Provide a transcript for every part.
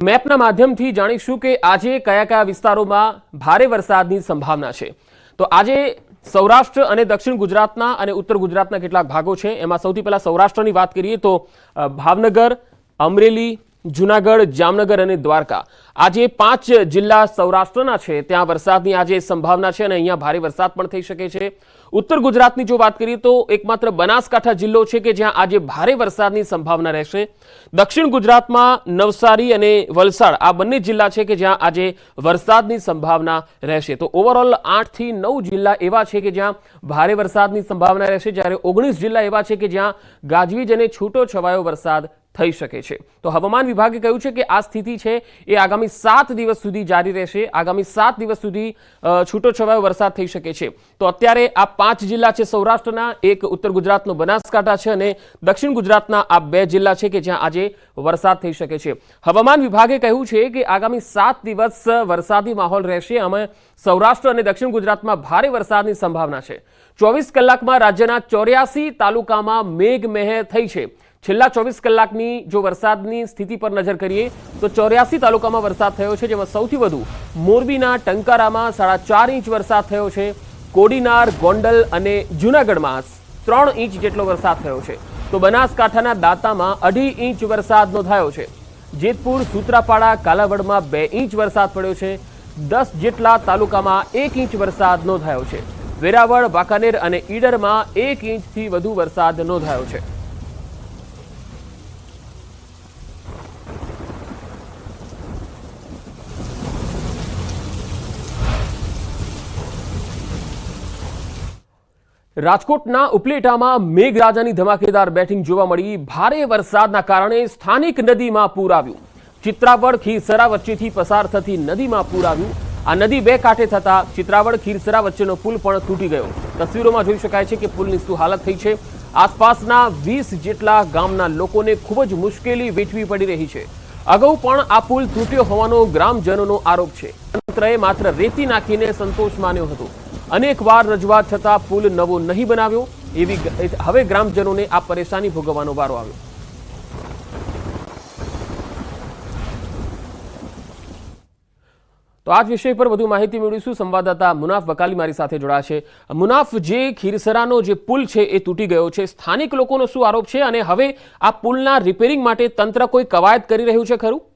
મેપના માધ્યમથી જાણીશું કે આજે કયા કયા વિસ્તારોમાં ભારે વરસાદની સંભાવના છે। તો આજે સૌરાષ્ટ્ર અને દક્ષિણ ગુજરાતના અને ઉત્તર ગુજરાતના કેટલાક ભાગો છે। એમાં સૌથી પહેલા સૌરાષ્ટ્રની વાત કરીએ તો ભાવનગર, અમરેલી, જૂનાગઢ, જામનગર અને દ્વારકા આજે 5 જિલ્લા સૌરાષ્ટ્રના છે। ત્યાં વરસાદની આજે સંભાવના છે અને અહીંયા ભારે વરસાદ પણ થઈ શકે છે। ઉત્તર ગુજરાતની જો વાત કરીએ તો એકમાત્ર બનાસકાંઠા જિલ્લો છે કે જ્યાં આજે ભારે વરસાદની સંભાવના રહેશે। દક્ષિણ ગુજરાતમાં નવસારી અને વલસાડ આ બંને જિલ્લા છે કે જ્યાં આજે વરસાદની સંભાવના રહેશે। તો ઓવરઓલ 8 થી 9 જિલ્લા એવા છે કે જ્યાં ભારે વરસાદની સંભાવના રહેશે, જ્યારે 19 જિલ્લા એવા છે કે જ્યાં ગાજવીજ અને છૂટો છવાયો વરસાદ થઈ શકે છે। તો હવામાન વિભાગે કહ્યું છે કે આ સ્થિતિ છે એ આગામી 7 દિવસ સુધી જારી રહેશે। આગામી 7 દિવસ સુધી છૂટો છવાયો વરસાદ થઈ શકે છે। તો અત્યારે આ 5 જિલ્લા છે સૌરાષ્ટ્રના, એક ઉત્તર ગુજરાતનો બનાસકાંઠા છે અને દક્ષિણ ગુજરાતના આ 2 જિલ્લા છે કે જ્યાં આજે વરસાદ થઈ શકે છે। હવામાન વિભાગે કહ્યું છે કે આગામી 7 દિવસ વરસાદી માહોલ રહેશે। અમે સૌરાષ્ટ્ર અને દક્ષિણ ગુજરાતમાં ભારે વરસાદની સંભાવના છે। 24 કલાકમાં રાજ્યના 84 તાલુકામાં મેઘમહેર થઈ છે। છેલ્લા 24 કલાકની જો વરસાદની સ્થિતિ પર નજર કરીએ તો 84 તાલુકામાં વરસાદ થયો છે, જેમાં સૌથી વધુ મોરબીના ટંકારામાં 4.5 ઇંચ વરસાદ થયો છે। કોડીનાર, ગોંડલ અને જૂનાગઢમાં 3 ઇંચ જેટલો વરસાદ થયો છે। તો બનાસકાંઠાના દાંતામાં 2.5 ઇંચ વરસાદ નોંધાયો છે। જેતપુર, સૂત્રાપાડા, કાલાવડમાં 2 ઇંચ વરસાદ પડ્યો છે। 10 જેટલા તાલુકામાં 1 ઇંચ વરસાદ નોંધાયો છે। વેરાવળ, વાંકાનેર અને ઈડરમાં 1 ઇંચથી વધુ વરસાદ નોંધાયો છે। રાજકોટના ઉપલેટામાં મેઘરાજાની ધમાકેદાર બેટિંગ જોવા મળી। ભારે વરસાદના કારણે સ્થાનિક નદીમાં પૂર આવ્યું। ચિત્રાવડ ખીરસરા વચ્ચેથી પસાર થતી નદીમાં પૂર આવ્યું। આ નદી બે કાંઠે થતા ચિત્રાવડ ખીરસરા વચ્ચેનો પુલ પણ તૂટી ગયો। તસવીરોમાં જોઈ શકાય છે કે પુલની શું હાલત થઈ છે। આસપાસના 20 જેટલા ગામના લોકોને ખૂબ જ મુશ્કેલી વેઠવી પડી રહી છે। અગાઉ પણ આ પુલ તૂટ્યો હોવાનો ગ્રામજનોનો આરોપ છે। તંત્રએ માત્ર રેતી નાખીને સંતોષ માન્યો હતો। અનેક વાર રજૂઆત છતાં પુલ નવો નહીં બનાવ્યો। એવી હવે ગ્રામજનોને આ પરેશાની ભોગવવાનો વારો આવ્યો। તો આ જ વિષય પર વધુ માહિતી મેળવીશું। સંવાદદાતા મુનાફ બકાલી મારી સાથે જોડાયા છે। મુનાફ, જે ખીરસરાનો જે પુલ છે એ તૂટી ગયો છે, સ્થાનિક લોકોનો શું આરોપ છે અને હવે આ પુલના રિપેરિંગ માટે તંત્ર કોઈ કવાયત કરી રહ્યું છે ખરું?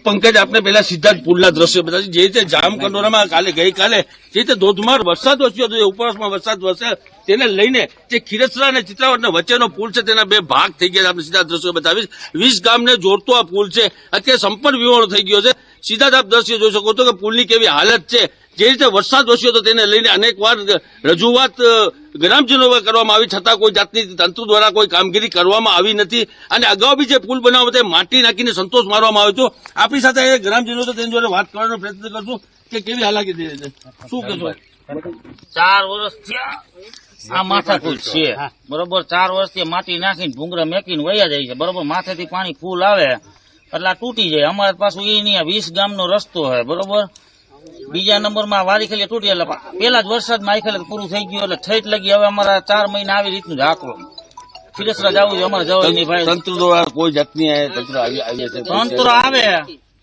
પંકજ, આપને પહેલા સીધા જ પુલના દ્રશ્યો બતાવી। જે રીતે જામકંડોરામાં ગઈકાલે જે રીતે ધોધમાર વરસાદ વરસ્યો હતો, ઉપરવાસમાં વરસાદ વરસ્યો, તેને લઈને જે ખીરસરા અને ચિત્રાવડ વચ્ચેનો પુલ છે તેના 2 ભાગ થઈ ગયા। આપણે સીધા દ્રશ્યો બતાવીશ। 20 ગામને જોડતો આ પુલ છે, અત્યારે સંપૂર્ણ વિહોણો થઈ ગયો છે। સીધા જ આપ દ્રશ્યો જોઈ શકો છો કે પુલની કેવી હાલત છે। જે રીતે વરસાદ વરસ્યો હતો તેને લઈને અનેકવાર રજૂઆત ગ્રામજનો કરવામાં આવી, છતાં કોઈ જાતની તંત્ર દ્વારા કોઈ કામગીરી કરવામાં આવી નથી। અને અગાઉ બી જે પુલ બનાવવા માટે માટી નાખીને સંતોષ મારવામાં આવ્યો હતો। આપણી સાથે ગ્રામજનો તો તેની જોડે વાત કરવાનો પ્રયત્ન કરશું કે કેવી હાલાકી થઈ છે, શું કહેશો? 4 વર્ષથી આ માથાકૂટ છે, બરોબર। 4 વર્ષથી માટી નાખીને ભૂંગરા મેકીને વયા જાય છે, બરોબર। માથેથી પાણી ફૂલ આવે એટલે તૂટી જાય। અમારે પાછું એ નહીં, 20 ગામનો રસ્તો છે, બરોબર। બીજા નંબરમાં વારીખેલી તૂટી એટલે પેલા જ વરસાદમાં આખેલે પૂરું થઈ ગયું એટલે ઠેઠ લગી હવે અમારા 4 મહિના આવી રીતનું જ આકરો ખીરસરા જવું છે, અમારે જવાય નહીં ભાઈ। તંત્ર દ્વારા કોઈ જાતની તંત્ર તંત્ર આવે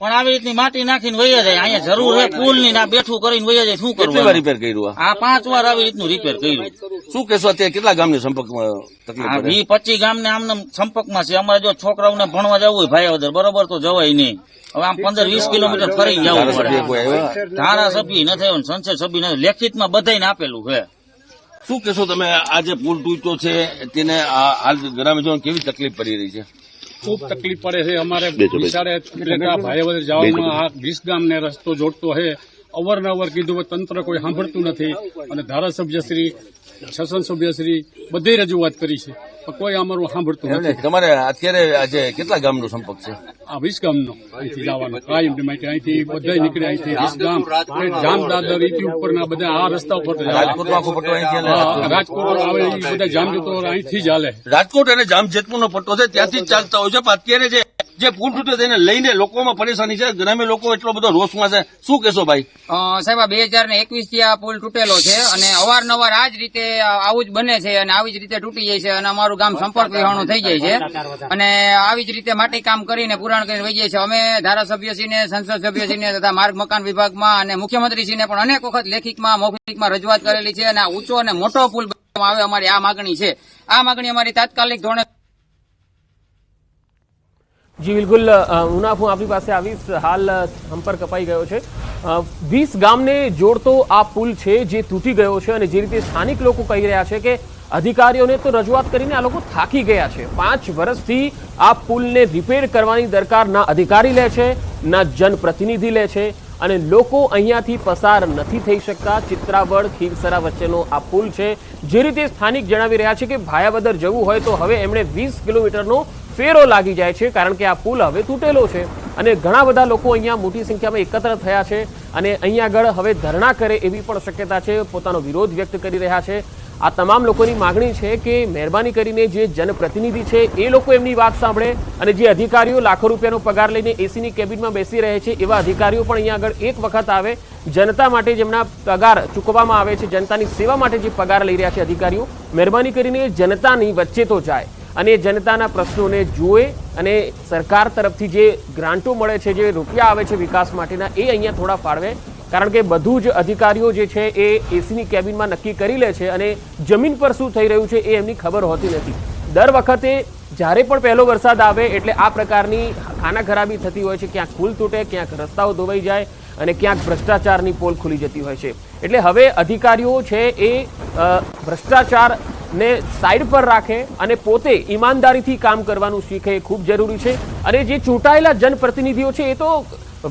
પણ આવી રીતની માટી નાખીને વયા જાય। અહીંયા જરૂર છે પુલ ની, ના બેઠું કરીને વયા જાય। શું કરવું? રિપેર કર્યું? આ 5 વાર આવી રીતનું રિપેર કર્યું। શું કહેશો, અત્યારે કેટલા ગામની સંપર્કમાં તકલીફ? 20-25 ગામને આમને સંપર્કમાં છે। અમારે જો છોકરાઓને ભણવા જવું હોય ભાઈઓદર, બરોબર, તો જવાય નહીં। હવે આમ 15-20 કિલોમીટર ફરી જવું પડે। ધારાસભ્ય નથી આવ્યો, સંસદ સભ્ય નથી, લેખિતમાં બધાને આપેલું છે। શું કહેશો તમે, આ જે પુલ તૂટ્યો છે તેને હાલ ગ્રામજનો કેવી તકલીફ પડી રહી છે? ખૂબ તકલીફ પડે છે। અમારે વિચારે ભાઈઓદર જવામાં આ 20 ગામને રસ્તો જોડતો છે। અવારનવાર કીધું, તંત્ર કોઈ સાંભળતું નથી અને ધારાસભ્યશ્રી, શાસન સભ્યશ્રી બધી રજૂઆત કરી છે, કોઈ અમારું સાંભળતું નથી। તમારે અત્યારે આજે કેટલા ગામનો સંપર્ક છે? આ 20 ગામનો અહીંથી જવાનો કાયમ માટે, અહીંથી બધા નીકળે, અહીંથી 20 ગામ, જામદાદર ઇતિ ઉપરના બધા આ રસ્તા ઉપર રાજકોટ આવે, એ બધા જામજેતપુર અહીંથી જ હાલે। રાજકોટ અને જામજેતપુરનો પટ્ટો છે, ત્યાંથી જ ચાલતા હોય છે। પણ અત્યારે જે જે પુલ તૂટે તેને લઈને લોકોમાં પરેશાની છે, ગ્રામ્ય લોકો એટલો બધો રોષમાં છે, શું કહેશો ભાઈ? સાહેબ 2021 થી આ પુલ તૂટેલો છે અને અવારનવાર આ જ રીતે આવું જ બને છે અને આવી જ રીતે તૂટી જાય છે અને અમારું ગામ સંપર્ક વિહોણું થઈ જાય છે અને આવી જ રીતે માટી કામ કરીને પુરાણ કરીને વહી જાય છે. અમે ધારાસભ્યશ્રીને, સંસદ સભ્યશ્રીને તથા માર્ગ મકાન વિભાગમાં અને મુખ્યમંત્રીશ્રીને પણ અનેક વખત લેખિતમાં મૌખિકમાં રજૂઆત કરેલી છે અને આ ઊંચો અને મોટો પુલ બનાવવામાં આવે અમારી આ માગણી છે. આ માગણી અમારી તાત્કાલિક ધોરણે. જી બિલકુલ મુનાફ, હું આપની પાસે આવીશ. હાલ સંપર્ક કપાઈ ગયો છે. 20 ગામને જોડતો આ પુલ છે જે તૂટી ગયો છે અને જે રીતે સ્થાનિક લોકો કહી રહ્યા છે કે અધિકારીઓને તો રજૂઆત કરીને આ લોકો થાકી ગયા છે. 5 વર્ષથી આ પુલને રિપેર કરવાની દરકાર ના અધિકારી લે છે ના જનપ્રતિનિધિ લે છે અને લોકો અહીંયાથી પસાર નથી થઈ શકતા. ચિત્રાવડ ખીરસરા વચ્ચેનો આ પુલ છે. જે રીતે સ્થાનિક જણાવી રહ્યા છે કે ભાયાવદર જવું હોય તો હવે એમણે 20 કિલોમીટરનો ફેરો લાગી જાય છે કારણ કે આ પુલ હવે તૂટેલો છે અને ઘણા બધા લોકો અહીંયા મોટી સંખ્યામાં એકત્ર થયા છે અને અહીંયા આગળ હવે ધરણા કરે એવી પણ શક્યતા છે, પોતાનો વિરોધ વ્યક્ત કરી રહ્યા છે. આ તમામ લોકોની માગણી છે કે મહેરબાની કરીને જે જનપ્રતિનિધિ છે એ લોકો એમની વાત સાંભળે અને જે અધિકારીઓ લાખો રૂપિયાનો પગાર લઈને એસીની કેબિનમાં બેસી રહે છે એવા અધિકારીઓ પણ અહીંયા આગળ એક વખત આવે, જનતા માટે જેમના પગાર ચૂકવવામાં આવે છે, જનતાની સેવા માટે જે પગાર લઈ રહ્યા છે અધિકારીઓ, મહેરબાની કરીને જનતાની વચ્ચે તો જાય અને જનતાના પ્રશ્નોને જુએ અને સરકાર તરફથી જે ગ્રાન્ટો મળે છે, જે રૂપિયા આવે છે વિકાસ માટેના, એ અહીંયા થોડા ફાળવે. કારણ કે બધું જ અધિકારીઓ જે છે એ એસીની કેબિનમાં નક્કી કરી લે છે અને જમીન પર શું થઈ રહ્યું છે એ એમની ખબર હોતી નથી. દર વખતે જ્યારે પણ પહેલો વરસાદ આવે એટલે આ પ્રકારની ખાના ખરાબી થતી હોય છે. ક્યાંક પુલ તૂટે, ક્યાંક રસ્તાઓ ધોવાઈ જાય અને ક્યાંક ભ્રષ્ટાચારની પોલ ખુલી જતી હોય છે. એટલે હવે અધિકારીઓ છે એ ભ્રષ્ટાચારને સાઈડ પર રાખે અને પોતે ઈમાનદારીથી કામ કરવાનું શીખે એ ખૂબ જરૂરી છે. અને જે ચૂંટાયેલા જનપ્રતિનિધિઓ છે એ તો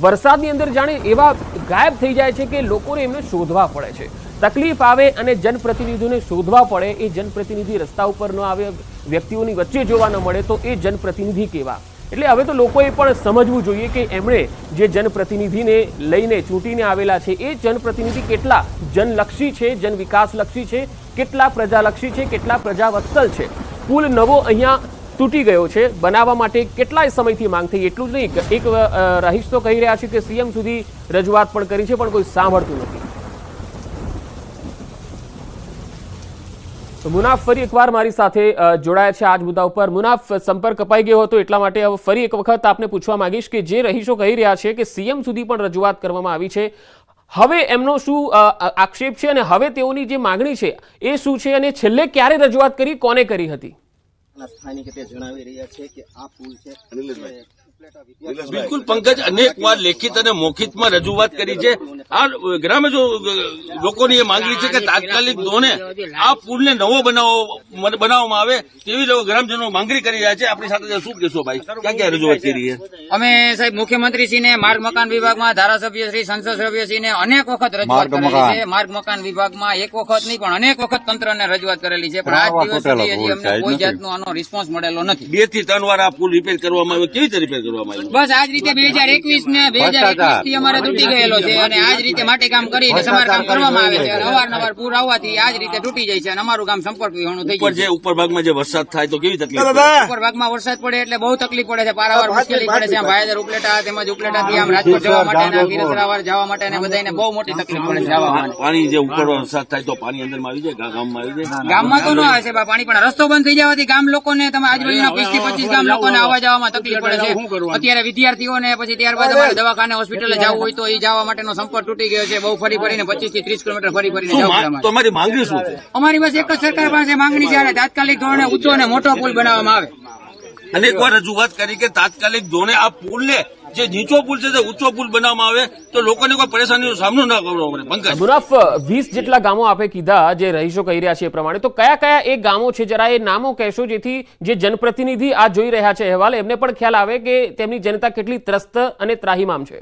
વરસાદની અંદર જાણે એવા ગાયબ થઈ જાય છે કે લોકોને એમને શોધવા પડે છે. તકલીફ આવે અને જનપ્રતિનિધિઓને શોધવા પડે, એ જનપ્રતિનિધિ રસ્તા ઉપર ન આવે, વ્યક્તિઓની વચ્ચે જોવા ન મળે તો એ જનપ્રતિનિધિ કેવા? એટલે હવે તો લોકોએ પણ સમજવું જોઈએ કે એમણે જે જનપ્રતિનિધિને લઈને ચૂંટીને આવેલા છે એ જનપ્રતિનિધિ કેટલા જનલક્ષી છે, જનવિકાસલક્ષી છે, કેટલા પ્રજાલક્ષી છે, કેટલા પ્રજાવત્સલ છે. પુલ નવો અહીંયા તૂટી ગયો છે, બનાવવા માટે કેટલાય સમયથી માંગ થઈ. એટલું જ નહીં, એક રહીશ તો કહી રહ્યા છે કે સીએમ સુધી રજૂઆત પણ કરી છે પણ કોઈ સાંભળતું નથી. તો મુનાફ ફરી એકવાર મારી સાથે જોડાયા છે આજ મુદ્દા ઉપર. મુનાફ, સંપર્ક કપાઈ ગયો હતો એટલા માટે હવે ફરી એક વખત આપને પૂછવા માંગીશ કે જે રહીશો કહી રહ્યા છે કે સીએમ સુધી પણ રજૂઆત કરવામાં આવી છે, હવે એમનો શું આક્ષેપ છે અને હવે તેઓની જે માગણી છે એ શું છે અને છેલ્લે ક્યારે રજૂઆત કરી, કોને કરી હતી? સ્થાનિક તે જણાવી રહ્યા છે કે આ પુલ છે. બિલકુલ પંકજ, અનેક વાર લેખિત અને મૌખિકમાં રજૂઆત કરી છે. આ ગ્રામ્ય લોકોની એ માંગણી છે કે તાત્કાલિક ધોરણે આ પુલને નવો બનાવવામાં આવે તેવી ગ્રામજનો માંગણી કરી રહ્યા છે. આપણી સાથે શું કહેશો ભાઈ, ક્યાં ક્યાં રજૂઆત કરી છે? અમે સાહેબ મુખ્યમંત્રીશ્રીને, માર્ગ મકાન વિભાગમાં, ધારાસભ્યશ્રી, સંસદ સભ્યશ્રીને અનેક વખત રજૂઆત કરેલી છે. માર્ગ મકાન વિભાગમાં એક વખત નહીં પણ અનેક વખત તંત્રને રજૂઆત કરેલી છે પણ આજ દિવસ સુધી હજી અમને કોઈ જાતનો આનો રિસ્પોન્સ મળેલો નથી. 2 થી 3 વાર આ પુલ રિપેર કરવામાં આવ્યો. કેવી રીતે રિપેર કરવામાં આવ્યો? બસ આજ રીતે 2021 ને 2021 થી અમારે તૂટી ગયેલો છે અને આજ રીતે માટી કામ કરીને સમારકામ કરવામાં આવે છે અને અવારનવાર પૂર આવવાથી આજ રીતે તૂટી જાય છે અને અમારું ગામ સંપર્ક વિહોણું થઈ જાય છે. ઉપર ભાગમાં જે વરસાદ થાય તો કેવી તકલીફ પડે? ઉપર ભાગમાં વરસાદ પડે એટલે બહુ તકલીફ પડે છે, પારાવાર મુશ્કેલી પડે છે. ભાયાદર ઉપલેટા તેમજ ઉપલેટાથી આમ રાજકોટ જવા માટે અને ગીરસરાવાર જવા માટે અને બધાને બહુ મોટી તકલીફ પડે છે જવા માટે. પાણી જે ઉપર વરસાદ થાય તો પાણી અંદરમાં આવી જાય, ગામમાં આવી જાય? ગામમાં તો ન આવે છે પાણી, પણ રસ્તો બંધ થઈ જવાથી ગામ લોકોને, તમે આજુબાજુના 20 થી 25 ગામ લોકોને આવવા જવામાં તકલીફ પડે છે. અત્યારે વિદ્યાર્થીઓને પછી ત્યારબાદ અમારે દવાખાને હોસ્પિટલે જવું હોય તો એ જવા માટેનો સંપર્ક તૂટી ગયો છે. બહુ ફરી ફરીને 25 થી 30 કિલોમીટર ફરી ફરીને જવું પડે. તમારી માંગણી શું છે? અમારી પાસે એક જ સરકાર પાસે માંગણી છે, તાત્કાલિક ધોરણે ઊંચો અને મોટો પુલ બનાવવામાં આવે. અનેક વાર રજૂઆત કરી કે તાત્કાલિક ધોરણે આ પુલને, જે નીચો પુલ છે તે ઊંચો પુલ બનાવવામાં આવે તો લોકોને કોઈ પરેશાનીનો સામનો ન કરવો પડે. પંકજ, મુનાફ, 20 જેટલા ગામો આપે કીધા જે રહીશો કહી રહ્યા છે એ પ્રમાણે, તો કયા કયા એ ગામો છે જરા એ નામો કહેશો જેથી જે જનપ્રતિનિધિ આ જોઈ રહ્યા છે અહેવાલ એમને પણ ખ્યાલ આવે કે તેમની જનતા કેટલી ત્રસ્ત અને ત્રાહિમામ છે?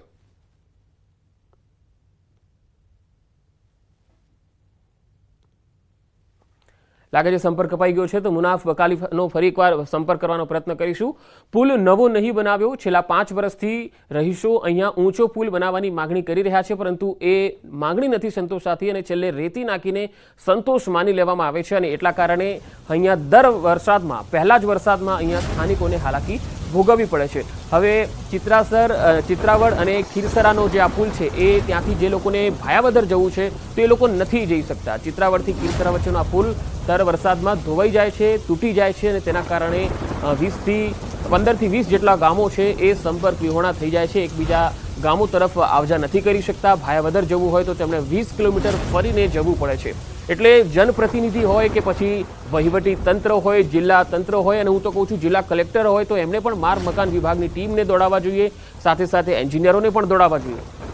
લાગે છે સંપર્ક કપાઈ ગયો છે તો મુનાફ બકાલીનો ફરી એકવાર સંપર્ક કરવાનો પ્રયત્ન કરીશું. પુલ નવો નહીં બનાવ્યો, છેલ્લા 5 વર્ષથી રહીશો અહીંયા ઊંચો પુલ બનાવવાની માગણી કરી રહ્યા છે પરંતુ એ માગણી નથી સંતોષાતી અને છેલ્લે રેતી નાખીને સંતોષ માની લેવામાં આવે છે અને એટલા કારણે અહીંયા દર વરસાદમાં, પહેલા જ વરસાદમાં અહીંયા સ્થાનિકોને હાલાકી ભોગવવી પડે છે. હવે ચિત્રાવડ અને ખીરસરાનો જે આ પુલ છે એ ત્યાંથી જે લોકોને ભાયાવદર જવું છે તો એ લોકો નથી જઈ શકતા. ચિત્રાવડથી ખીરસરા વચ્ચેનો આ પુલ દર વરસાદમાં ધોવાઈ જાય છે, તૂટી જાય છે અને તેના કારણે 15 થી 20 જેટલા ગામો છે એ સંપર્ક વિહોણા થઈ જાય છે, એકબીજા ગામો તરફ આવજા નથી કરી શકતા. ભાયાવદર જવું હોય તો તેમણે 20 કિલોમીટર ફરીને જવું પડે છે. એટલે જનપ્રતિનિધિ હોય કે પછી વહીવટી તંત્ર હોય, જિલ્લા તંત્ર હોય, અને હું તો કહું છું જિલ્લા કલેક્ટર હોય, તો એમને પણ માર્ગ મકાન વિભાગની ટીમને દોડાવવા જોઈએ, સાથે સાથે એન્જિનિયરોને પણ દોડાવવા જોઈએ.